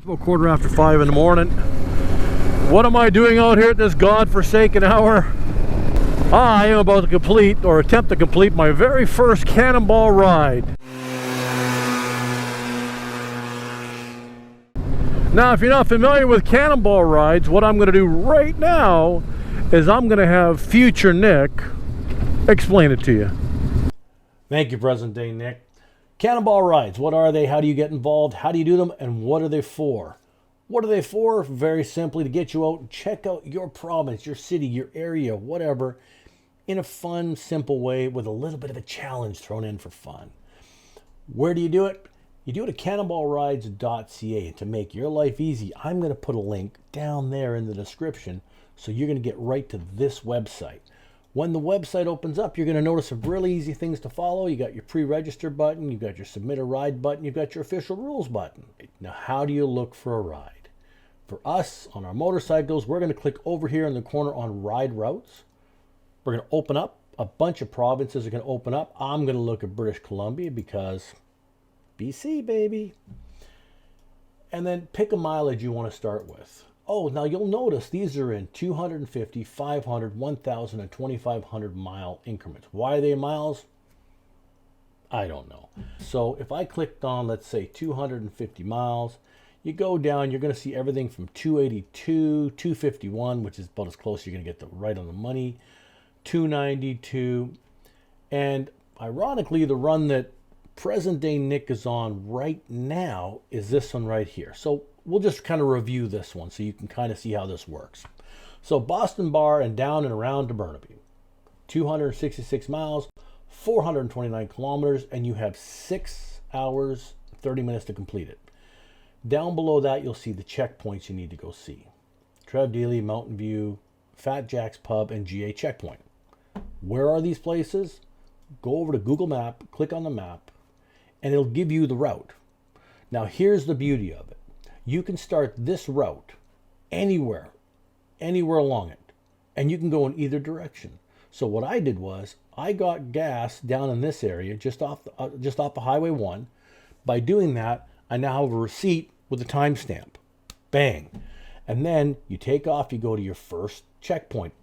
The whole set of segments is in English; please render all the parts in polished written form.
It's about 5:15 in the morning. What am I doing out here at this godforsaken hour? I am about to complete, or attempt to complete, my very first Cannonball Ride. Now, if you're not familiar with Cannonball Rides, what I'm going to do right now is I'm going to have future Nick explain it to you. Thank you, present day Nick. Cannonball Rides, what are they? How do you get involved? How do you do them? And what are they for? What are they for? Very simply, to get you out and check out your province, your city, your area, whatever, in a fun, simple way with a little bit of a challenge thrown in for fun. Where do you do it? You do it at cannonballrides.ca. And to make your life easy, I'm going to put a link down there in the description, so you're going to get right to this website. When the website opens up, you're going to notice some really easy things to follow. You got your pre-register button, you've got your submit a ride button, you've got your official rules button. Now, how do you look for a ride? For us, on our motorcycles, we're going to click over here in the corner on ride routes. We're going to open up. A bunch of provinces are going to open up. I'm going to look at British Columbia because BC, baby. And then pick a mileage you want to start with. Oh, now you'll notice these are in 250, 500, 1,000, and 2,500 mile increments. Why are they in miles? I don't know. So if I clicked on, let's say, 250 miles, you go down, you're going to see everything from 282, 251, which is about as close you're going to get right on the money, 292, and ironically, the run that present day Nick is on right now is this one right here. So we'll just kind of review this one so you can kind of see how this works. So Boston Bar and down and around to Burnaby, 266 miles, 429 kilometers, and you have 6 hours, 30 minutes to complete it. Down below that, you'll see the checkpoints you need to go see. Trev Dealey, Mountain View, Fat Jack's Pub, and GA Checkpoint. Where are these places? Go over to Google Map, click on the map, and it'll give you the route. Now, here's the beauty of it. You can start this route anywhere along it, and you can go in either direction. So what I did was I got gas down in this area just off the Highway 1. By doing that, I now have a receipt with a timestamp. Bang. And then you take off, you go to your first checkpoint.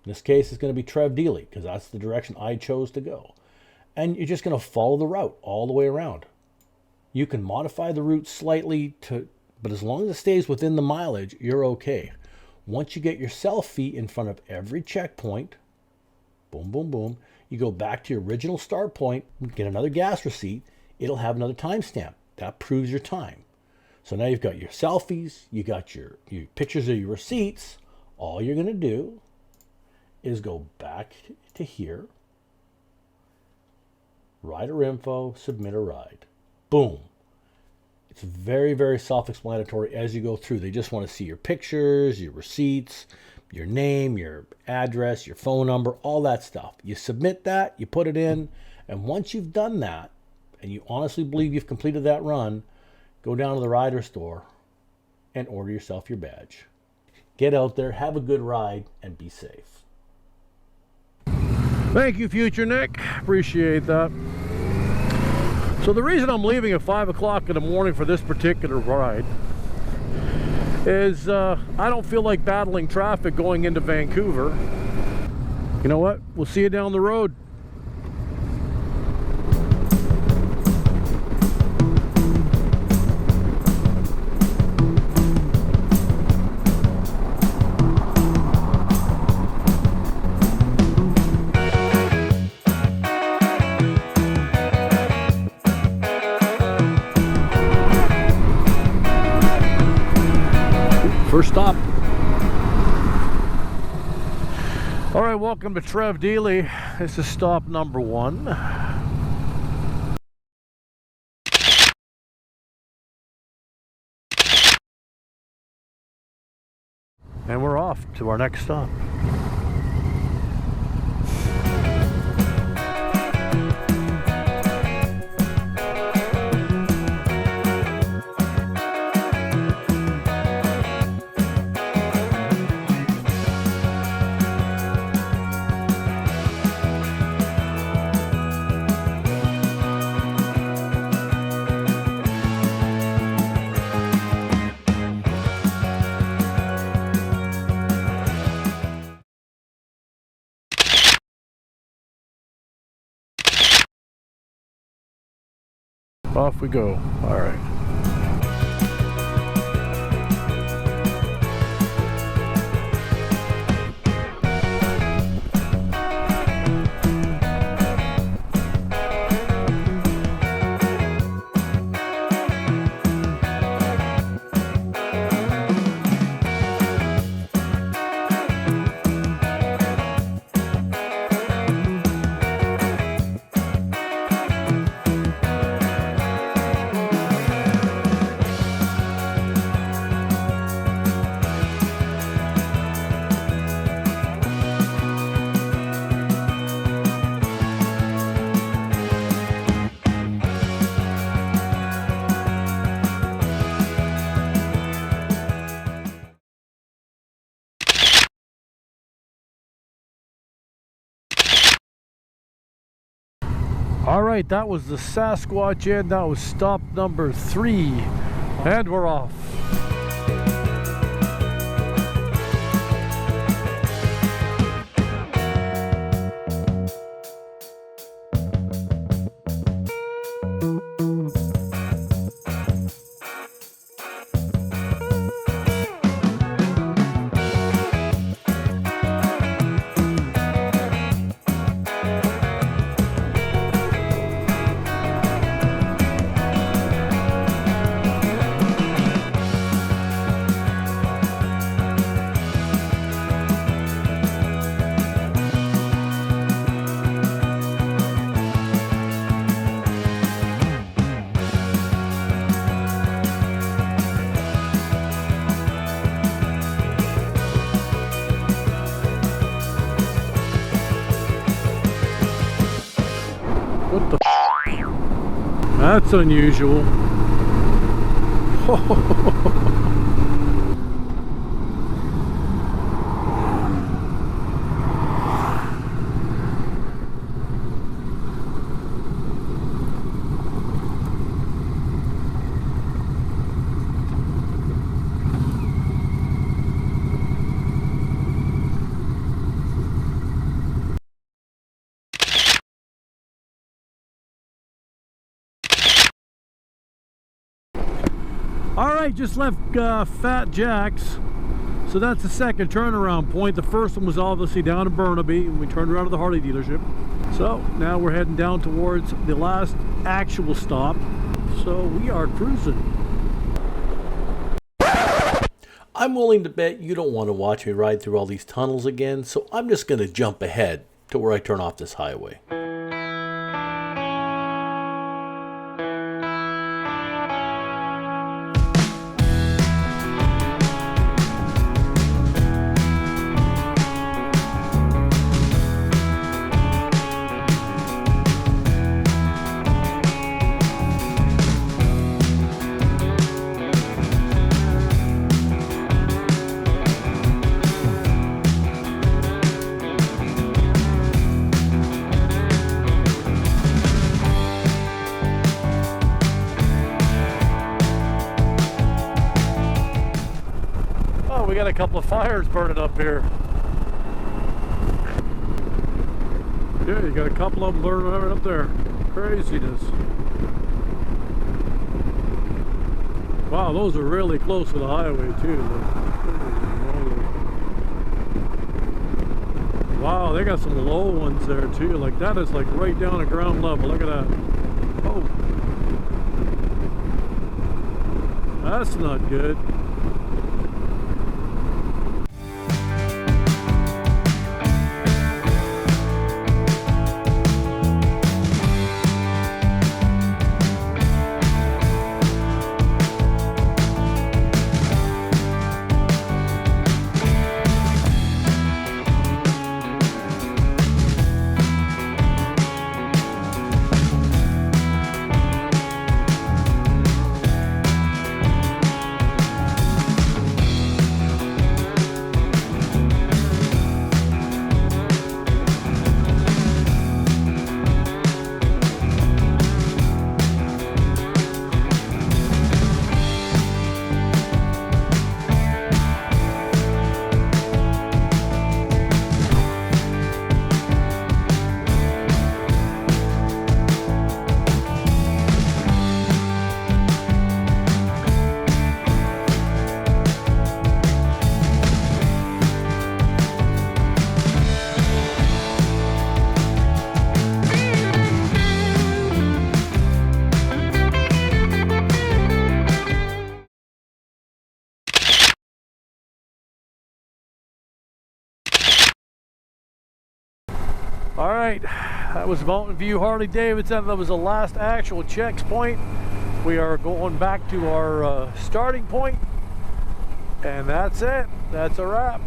In this case, it's going to be Trev Dealey because that's the direction I chose to go. And you're just going to follow the route all the way around. You can modify the route slightly, but as long as it stays within the mileage, you're okay. Once you get your selfie in front of every checkpoint, boom, boom, boom, you go back to your original start point, get another gas receipt, it'll have another timestamp. That proves your time. So now you've got your selfies, you got your pictures of your receipts. All you're going to do is go back to here, rider info, submit a ride. Boom. It's very, very self-explanatory as you go through. They just want to see your pictures, your receipts, your name, your address, your phone number, all that stuff. You submit that, you put it in, and once you've done that, and you honestly believe you've completed that run, go down to the rider store and order yourself your badge. Get out there, have a good ride, and be safe. Thank you, future Nick. Appreciate that. So the reason I'm leaving at 5 o'clock in the morning for this particular ride is I don't feel like battling traffic going into Vancouver. You know what? We'll see you down the road. First stop. All right, welcome to Trev Dealey. This is stop number 1. And we're off to our next stop. Off we go. All right. All right, that was the Sasquatch Inn. That was stop number 3, and we're off. What the f? That's unusual. All right, just left Fat Jack's. So that's the second turnaround point. The first one was obviously down in Burnaby, and we turned around to the Harley dealership. So now we're heading down towards the last actual stop. So we are cruising. I'm willing to bet you don't want to watch me ride through all these tunnels again, so I'm just going to jump ahead to where I turn off this highway. We got a couple of fires burning up here. Yeah, you got a couple of them burning right up there. Craziness. Wow, those are really close to the highway too. Wow, they got some low ones there too. Like that is like right down at ground level. Look at that. Oh, that's not good. All right, that was Mountain View Harley Davidson. That was the last actual checkpoint. We are going back to our starting point, and that's it. That's a wrap.